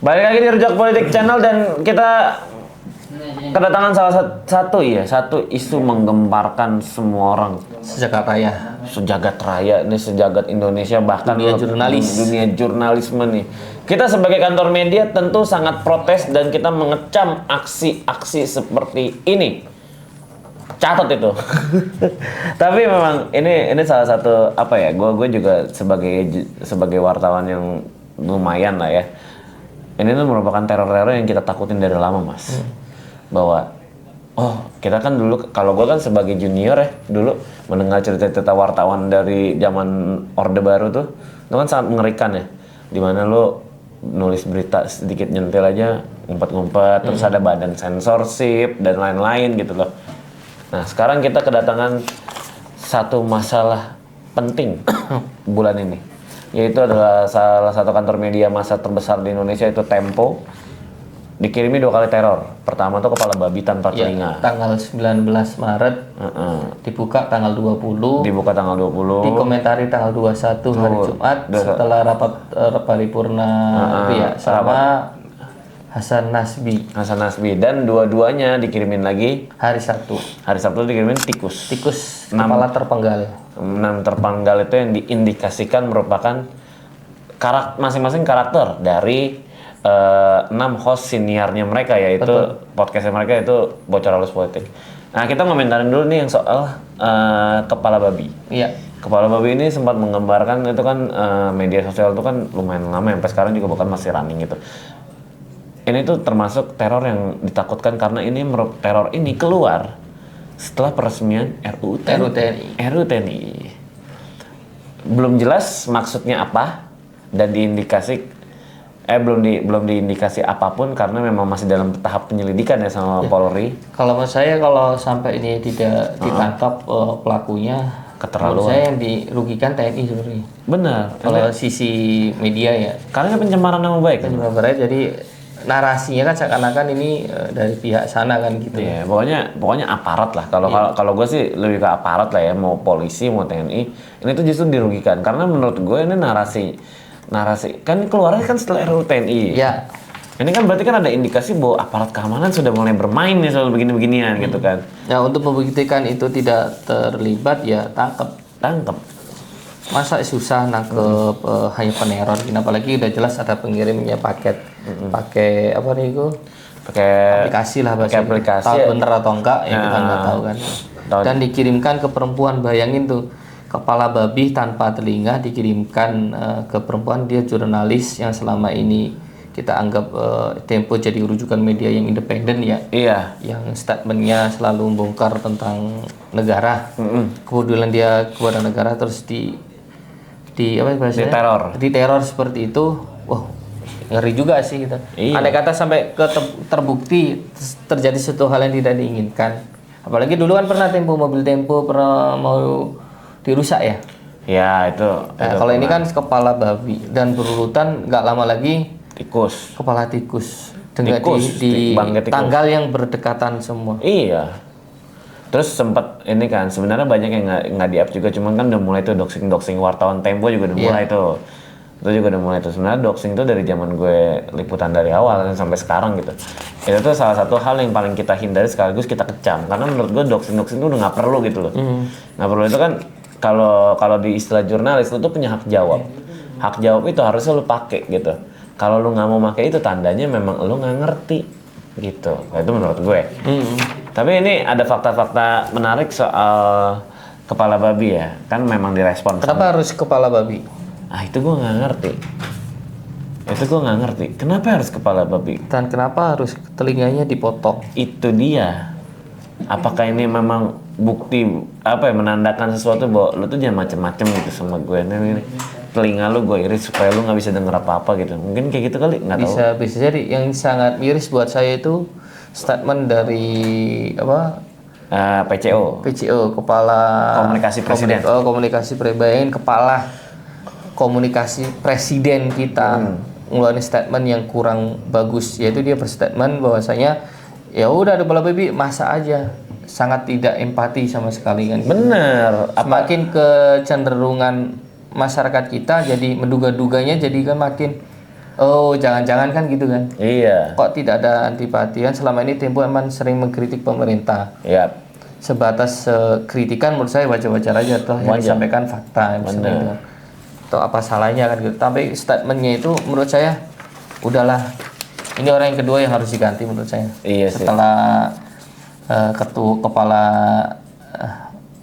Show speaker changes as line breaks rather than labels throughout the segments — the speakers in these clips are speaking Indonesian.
Balik lagi di Rujak Politik Channel dan kita kedatangan salah satu isu menggemparkan semua orang sejagat raya nih, sejagat Indonesia, bahkan dunia jurnalisme nih. Kita sebagai kantor media tentu sangat protes dan kita mengecam aksi-aksi seperti ini. Catat itu. Tapi memang ini salah satu apa ya? Gue juga sebagai wartawan yang lumayan lah ya. Ini tuh merupakan teror-teror yang kita takutin dari lama, Mas. Bahwa kita kan dulu, kalau gue kan sebagai junior ya, dulu mendengar cerita-cerita wartawan dari zaman Orde Baru tuh, itu kan sangat mengerikan ya. Dimana lo nulis berita sedikit nyentil aja, ngumpet-ngumpet, terus ada badan sensorship dan lain-lain gitu loh. Nah, sekarang kita kedatangan satu masalah penting bulan ini, yaitu adalah salah satu kantor media massa terbesar di Indonesia, itu Tempo, dikirimi 2 kali teror. Pertama tuh kepala babi tanpa telinga.
Tanggal 19 Maret, dibuka tanggal 20. Dikomentari tanggal 21 hari Jumat setelah rapat paripurna sama Hasan Nasbi,
dan dua-duanya dikirimin lagi
hari Sabtu.
Hari Sabtu dikirimin tikus
kepala terpenggal.
6 terpenggal itu yang diindikasikan merupakan masing-masing karakter dari 6 host seniornya mereka, yaitu podcastnya mereka itu Bocor Halus Politik. Nah, kita ngomentarin dulu nih yang soal kepala babi.
Iya.
Kepala babi ini sempat menggambarkan itu kan media sosial itu kan lumayan lama, sampai sekarang juga bahkan masih running gitu. Ini tuh termasuk teror yang ditakutkan karena teror ini keluar setelah peresmian RUU TNI. Belum jelas maksudnya apa dan belum diindikasi apapun karena memang masih dalam tahap penyelidikan ya sama Polri.
Kalau menurut saya, kalau sampai ini tidak ditangkap pelakunya,
keterlaluan.
Saya yang dirugikan TNI sebenarnya.
Benar.
Kalau sisi media ya.
Karena pencemaran nama baik.
Jadi narasinya kan seakan-akan ini dari pihak sana kan gitu.
Iya, pokoknya aparat lah. Kalau gue sih lebih ke aparat lah ya, mau polisi mau TNI. Ini tuh justru dirugikan karena menurut gue ini narasi kan keluarnya kan setelah RUU TNI.
Iya.
Ini kan berarti kan ada indikasi bahwa aparat keamanan sudah mulai bermain nih soal begini-beginian gitu kan.
Ya, untuk membuktikan itu tidak terlibat ya tangkap. Masa susah nangkep hanya peneror, apalagi udah jelas ada pengirimnya pakai apa nih itu? Pakai aplikasi lah bahasa. Tahu bener atau enggak ya kita nggak tahu kan. Dan dikirimkan ke perempuan, bayangin tuh, kepala babi tanpa telinga dikirimkan ke perempuan. Dia jurnalis yang selama ini kita anggap Tempo jadi rujukan media yang independen ya. Iya. Yang statementnya selalu membongkar tentang negara. Kemudian dia kepada negara terus diteror seperti itu. Wah, ngeri juga sih gitu. Andai kata sampai terbukti terjadi suatu hal yang tidak diinginkan. Apalagi dulu kan pernah mobil Tempo pernah mau dirusak ya. Ya itu kalau ini kan kepala babi dan berurutan nggak lama lagi kepala tikus dengan di tanggal yang berdekatan semua. Iya.
Terus sempat ini kan sebenarnya banyak yang nggak di-up juga, cuman kan udah mulai tuh doxing wartawan Tempo juga udah mulai tuh. Itu juga udah mulai tuh. Sebenarnya doxing tuh dari zaman gue liputan dari awal kan sampai sekarang gitu. Itu tuh salah satu hal yang paling kita hindari sekaligus kita kecam karena menurut gue doxing itu udah nggak perlu gitu loh. Nggak perlu. Itu kan kalau di istilah jurnalis lu tuh punya hak jawab. Hak jawab itu harusnya lu pakai gitu. Kalau lu nggak mau pakai itu tandanya memang lu nggak ngerti gitu. Nah, itu menurut gue. Tapi ini ada fakta-fakta menarik soal kepala babi ya. Kan memang direspon.
Kenapa harus kepala babi?
Itu gue nggak ngerti. Kenapa harus kepala babi?
Dan kenapa harus telinganya dipotong?
Itu dia. Apakah ini memang bukti menandakan sesuatu bahwa lu tuh jangan macem-macem gitu sama gue ini telinga lu gue iris supaya lu nggak bisa denger apa-apa gitu. Mungkin kayak gitu kali, nggak tahu.
Bisa jadi. Yang sangat miris buat saya itu statement dari
PCO,
kepala
komunikasi presiden.
Kepala komunikasi presiden kita ngeluarin statement yang kurang bagus, yaitu dia berstatement bahwasanya ya udah ada kepala babi masa aja, sangat tidak empati sama sekali kan.
Bener.
Semakin kecenderungan masyarakat kita jadi menduga-duganya, jadi kan makin Oh, jangan-jangan kan gitu kan?
Iya.
Kok tidak ada antipati kan? Selama ini Tempo emang sering mengkritik pemerintah.
Iya.
Sebatas kritikan menurut saya wajar-wajar aja toh yang disampaikan fakta yang
Bener.
atau apa salahnya kan gitu. Tapi statementnya itu menurut saya udahlah. Ini orang yang kedua yang harus diganti menurut saya.
Iya sih.
Setelah kepala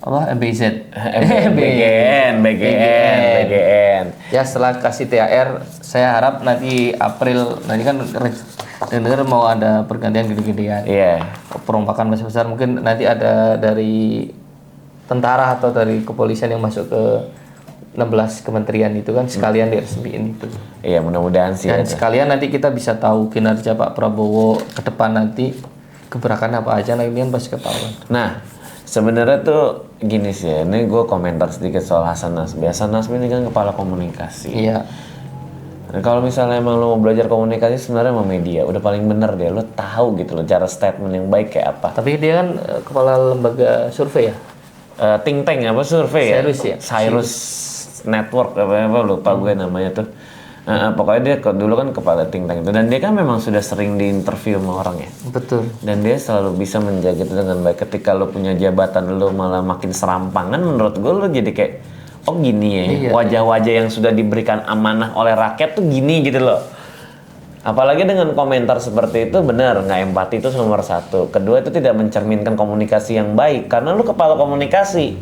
MBZ.
BGN.
Ya setelah kasih THR, saya harap nanti April nanti kan dengar mau ada pergantian gede-gedean.
Iya.
Perombakan besar-besar mungkin nanti ada dari tentara atau dari kepolisian yang masuk ke 16 kementerian itu kan sekalian diresmiin itu.
Iya, mudah-mudahan sih.
Dan sekalian nanti kita bisa tahu kinerja Pak Prabowo ke depan nanti gebrakan apa aja, nah ini kan pasti ketahuan.
Nah, sebenarnya tuh gini sih ya, ini gue komentar sedikit soal Hasan Nasbi. Hasan Nasbi ini kan kepala komunikasi.
Iya.
Nah, kalau misalnya emang lo mau belajar komunikasi sebenarnya sama media, udah paling bener deh. Lo tahu gitu loh cara statement yang baik kayak apa.
Tapi dia kan kepala lembaga survei ya?
Think tank apa survei ya?
Cyrus ya?
Cyrus Network apa lupa gue namanya tuh. Pokoknya dia dulu kan kepala think tank itu, dan dia kan memang sudah sering diinterview sama orang ya.
Betul.
Dan dia selalu bisa menjaga itu dengan baik. Ketika lo punya jabatan lo malah makin serampangan, menurut gue lo jadi kayak oh gini ya,
Iya,
wajah-wajah yang sudah diberikan amanah oleh rakyat tuh gini gitu loh. Apalagi dengan komentar seperti itu, benar nggak empati itu nomor satu. Kedua itu tidak mencerminkan komunikasi yang baik karena lu kepala komunikasi.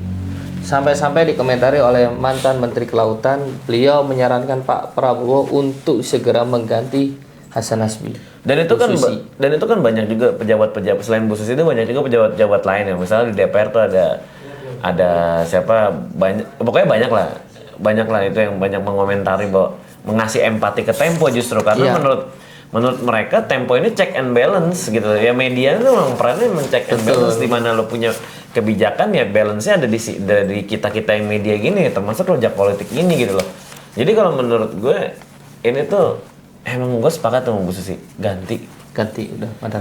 Sampai-sampai dikomentari oleh mantan Menteri Kelautan, beliau menyarankan Pak Prabowo untuk segera mengganti Hasan Nasbi.
Dan itu kan banyak juga pejabat-pejabat selain Bu Susi itu banyak juga pejabat-pejabat lain ya. Misalnya di DPR tuh ada siapa pokoknya banyak lah itu yang banyak mengomentari bahwa mengasih empati ke Tempo justru karena menurut mereka Tempo ini check and balance gitu ya. Media itu memang perannya check and balance, di mana lo punya kebijakan ya balance-nya ada di kita yang media gini, termasuk rojak politik ini gitu loh. Jadi kalau menurut gue ini tuh emang gue sepakat sama Bu Susi, ganti
udah
nggak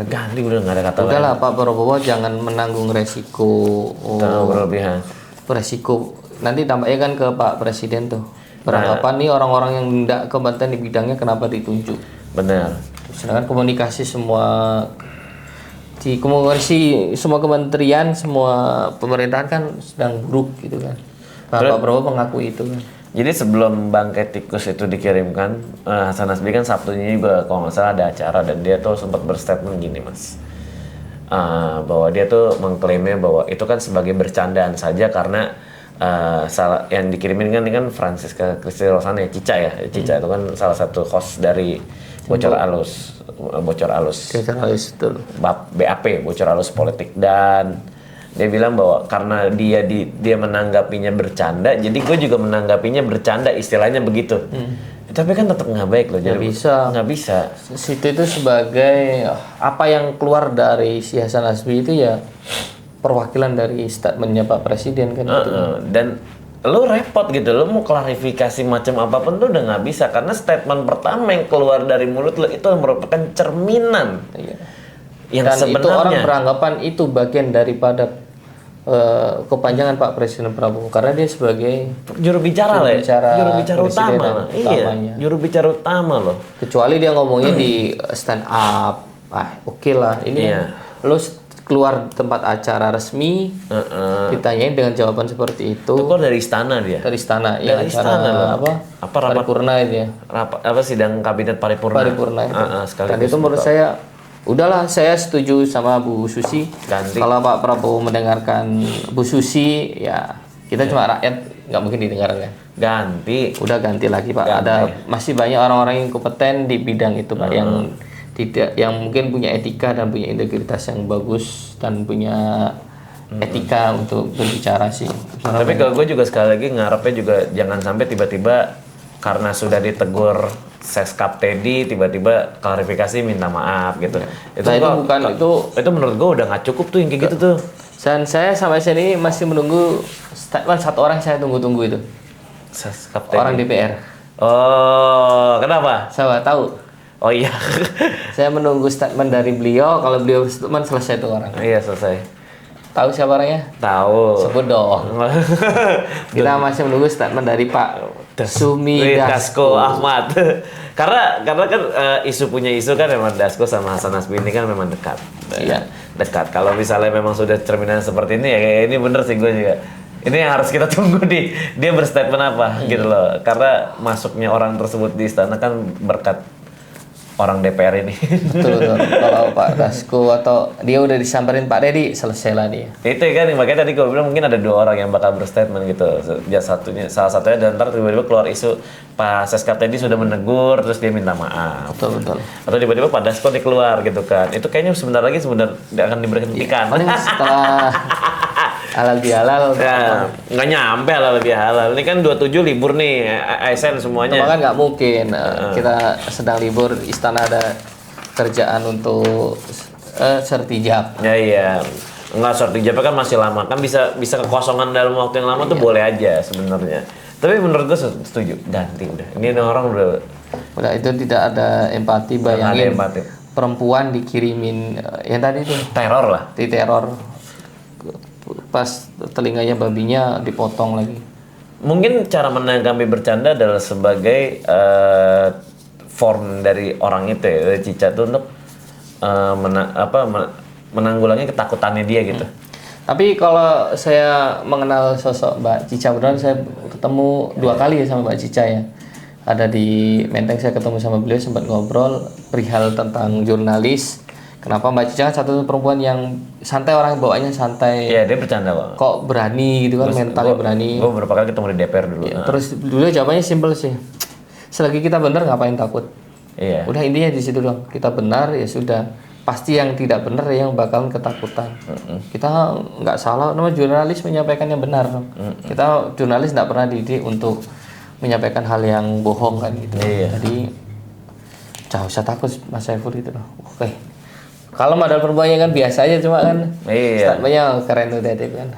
ada kata lain.
Udahlah Pak Prabowo jangan menanggung resiko
berlebihan.
Resiko nanti tampaknya kan ke Pak Presiden tuh. Beranggapan nih orang-orang yang tidak kompeten di bidangnya kenapa ditunjuk.
Benar.
Sedangkan komunikasi semua kementerian, semua pemerintahan kan sedang buruk gitu kan. Pak Prabowo mengakui itu kan.
Jadi sebelum bangkai tikus itu dikirimkan, Hasan Nasbi kan Sabtunya juga kalau nggak salah ada acara dan dia tuh sempat berstatement gini mas, bahwa dia tuh mengklaimnya bahwa itu kan sebagai bercandaan saja karena yang dikirimin kan ini kan Francisca Christy Rosana ya, Cica itu kan salah satu host dari Bocor Alus betul. BAP Bocor Alus Politik, dan dia bilang bahwa karena dia menanggapinya bercanda, jadi gue juga menanggapinya bercanda, istilahnya begitu. Tapi kan tetap nggak baik loh, jadi nggak bisa.
Situ itu sebagai apa yang keluar dari si Hasan Nasbi itu ya perwakilan dari statementnya Pak Presiden kan gitu.
Dan lo repot gitu, lo mau klarifikasi macam apapun tuh udah nggak bisa karena statement pertama yang keluar dari mulut lo itu merupakan cerminan.
Iya.
Yang
dan
sebenarnya
itu orang beranggapan itu bagian daripada kepanjangan Pak Presiden Prabowo karena dia sebagai
juru bicara utama.
Utamanya.
Juru bicara utama loh.
Kecuali dia ngomongnya di stand up, oke lah. Ini lo keluar tempat acara resmi, ditanyain dengan jawaban seperti itu.
Itu keluar dari istana dia.
Dari istana,
ya acara
apa rapat paripurna itu ya.
Sidang kabinet paripurna.
Dan itu menurut saya, udahlah saya setuju sama Bu Susi.
Ganti.
Kalau Pak Prabowo mendengarkan Bu Susi, ya kita cuma rakyat nggak mungkin didengarkan.
Ganti.
Udah ganti lagi Pak. Ada masih banyak orang-orang yang kompeten di bidang itu Pak, yang mungkin punya etika dan punya integritas yang bagus dan punya etika untuk berbicara sih.
Tapi kalau gue juga sekali lagi ngarepnya juga jangan sampai tiba-tiba karena sudah ditegur Seskap Teddy tiba-tiba klarifikasi minta maaf gitu. Itu menurut gue udah nggak cukup tuh yang kayak gitu tuh.
Dan saya sampai sini masih menunggu statement satu orang, saya tunggu-tunggu itu.
Seskap Teddy.
Orang DPR.
Oh, kenapa?
Saya tahu.
Oh iya.
Saya menunggu statement dari beliau. Kalau beliau statement selesai tuh orang.
Iya selesai.
Tahu siapa orangnya?
Tahu.
Sebut dong. Kita masih menunggu statement dari Pak Sumi
Dasko Ahmad. karena kan isu punya isu kan memang Dasko sama Hasan Nasbi ini kan memang dekat.
Iya.
Dekat. Kalau misalnya memang sudah cerminan seperti ini ya kayak ini bener sih gue juga. Ini yang harus kita tunggu dia berstatement apa gitu loh. Karena masuknya orang tersebut di istana kan berkat orang DPR ini.
Betul. Kalau Pak Dasko atau dia udah disamperin Pak Dedi, selesailah dia.
Itu kan makanya tadi gue bilang mungkin ada 2 orang yang bakal berstatement gitu. Salah satunya dan ntar tiba-tiba keluar isu Pak Seskap tadi sudah menegur terus dia minta maaf.
Betul.
Atau tiba-tiba Pak Dasko dikeluar gitu kan. Itu kayaknya sebentar lagi akan diberhentikan.
Paling setelah halal bihalal.
Ya, nggak nyampe halal lebih halal. Ini kan 27 libur nih, ASN semuanya.
Kan nggak mungkin kita sedang libur, istana ada kerjaan untuk sertijab.
Ya iya. Nggak sertijabnya kan masih lama. Kan bisa kekosongan dalam waktu yang lama tuh boleh aja sebenarnya. Tapi menurut gue setuju, ganti udah. Ini orang
udah itu tidak ada empati, bayangin
empati.
Perempuan dikirimin yang tadi tuh
teror lah.
Diteror. Pas telinganya babinya dipotong lagi.
Mungkin cara menanggapi bercanda adalah sebagai form dari orang itu ya, dari Cica tuh untuk menanggulangi ketakutannya dia gitu.
Tapi kalau saya mengenal sosok Mbak Cica beneran, saya ketemu 2 kali ya sama Mbak Cica ya. Ada di Menteng saya ketemu sama beliau, sempat ngobrol perihal tentang jurnalis. Kenapa Mbak Cica satu perempuan yang santai, orang bawaannya santai.
Iya, dia bercanda kok.
Kok berani gitu kan, mentalnya berani.
Gue beberapa kali ketemu di DPR dulu.
Ya, terus dulu jawabannya simpel sih. Selagi kita benar ngapain takut?
Iya.
Udah intinya di situ dong. Kita benar ya sudah. Pasti yang tidak benar yang bakalan ketakutan. Kita nggak salah, namanya jurnalis menyampaikan yang benar. Kita jurnalis nggak pernah dididik untuk menyampaikan hal yang bohong kan gitu.
Iya.
Jadi jangan usah takut Mas Saiful itu loh. Oke. Kalau modal perempuannya kan biasa aja, cuma kan statementnya keren tuh tadi kan.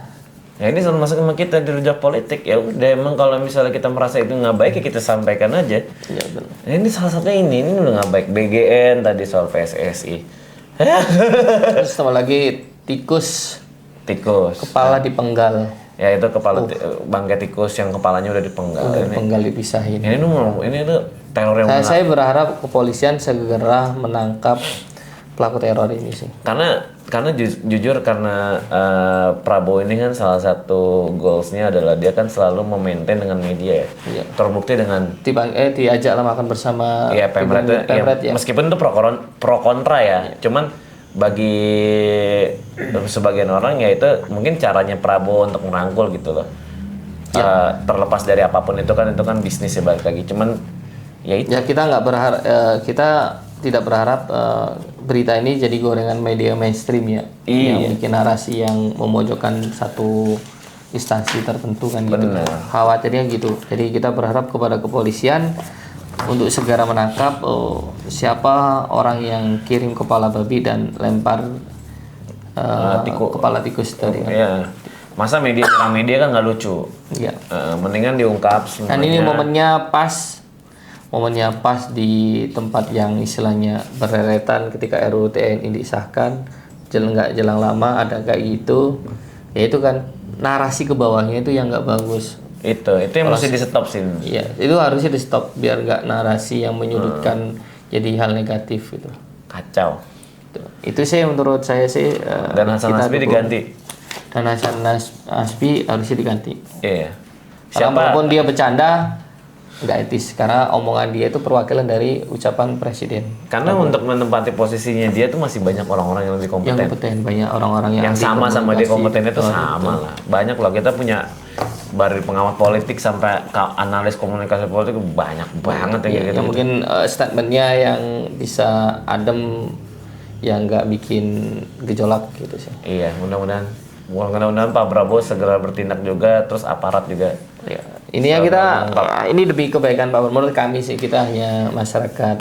Ya ini termasuk sama kita di rujak politik ya udah, emang kalau misalnya kita merasa itu nggak baik ya kita sampaikan aja.
Iya benar.
Nah, ini salah satunya ini udah nggak baik. BGN tadi soal PSSI.
Terus sama lagi tikus kepala dipenggal.
Ya itu kepala bangkai tikus yang kepalanya udah dipenggal.
Udah dipenggal dipisahin.
Ini tuh teror yang
saya berharap kepolisian segera menangkap pelaku teror ini sih.
Karena jujur karena Prabowo ini kan salah satu goalsnya adalah dia kan selalu memaintain dengan media ya.
Iya.
Terbukti dengan
diajak lah makan bersama
Pemret ya. Meskipun itu pro kontra ya. Cuman bagi sebagian orang ya itu mungkin caranya Prabowo untuk merangkul gitu loh. Ya. Terlepas dari apapun itu kan bisnis ya balik lagi. Cuman ya itu.
Ya kita nggak berharap kita tidak berharap berita ini jadi gorengan media mainstream ya.
Iya.
Yang bikin narasi yang memojokkan satu instansi tertentu kan gitu.
Benar.
Khawatirnya gitu. Jadi kita berharap kepada kepolisian untuk segera menangkap siapa orang yang kirim kepala babi dan lempar kepala tikus tadi kan.
Iya. Masa media kan nggak lucu.
Iya.
Mendingan diungkap semuanya.
Dan ini momennya pas di tempat yang istilahnya bereretan ketika RUU TNI disahkan, nggak jelang lama ada kayak gitu, ya itu kan narasi ke bawahnya itu yang nggak bagus.
Itu yang mesti di stop sih.
Iya, itu harusnya di stop biar nggak narasi yang menyudutkan jadi hal negatif gitu.
Kacau.
Itu sih menurut saya sih.
Dan Hasan Nasbi diganti.
Dan Hasan Nasbi harusnya diganti.
Iya.
Walaupun dia bercanda, nggak etis karena omongan dia itu perwakilan dari ucapan presiden.
Karena untuk menempati posisinya dia tuh masih banyak orang-orang yang lebih kompeten.
Yang kompeten, banyak orang-orang yang
sama dia kompetennya tuh sama lah. Banyak loh, kita punya dari pengamat politik sampai analis komunikasi politik banyak banget yang gitu.
Mungkin statementnya yang bisa adem, yang nggak bikin gejolak gitu sih.
Iya, mudah-mudahan Pak Prabowo segera bertindak juga, terus aparat juga.
Ya. Ini yang kita, ini demi kebaikan Pak, menurut kami sih, kita hanya masyarakat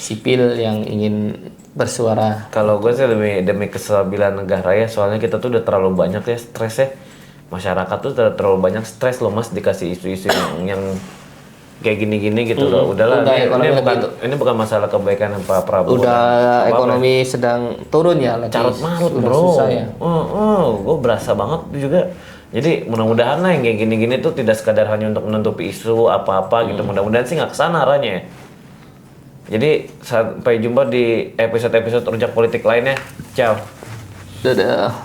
sipil yang ingin bersuara.
Kalau gue sih demi kestabilan negara ya, soalnya kita tuh udah terlalu banyak ya stresnya. Masyarakat tuh terlalu banyak stres loh mas, dikasih isu-isu yang kayak gini-gini gitu loh. Udahlah,
Udah, ekonomi
ini bukan masalah kebaikan Pak Prabowo.
Udah ekonomi sedang turun ya, lagi
carut marut
udah
bro.
susah ya.
Gue berasa banget juga. Jadi mudah-mudahan lah yang kayak gini-gini tuh tidak sekadar hanya untuk menutupi isu apa-apa gitu. Mudah-mudahan sih nggak kesana arahnya. Jadi sampai jumpa di episode-episode rujak politik lainnya. Ciao.
Dadah.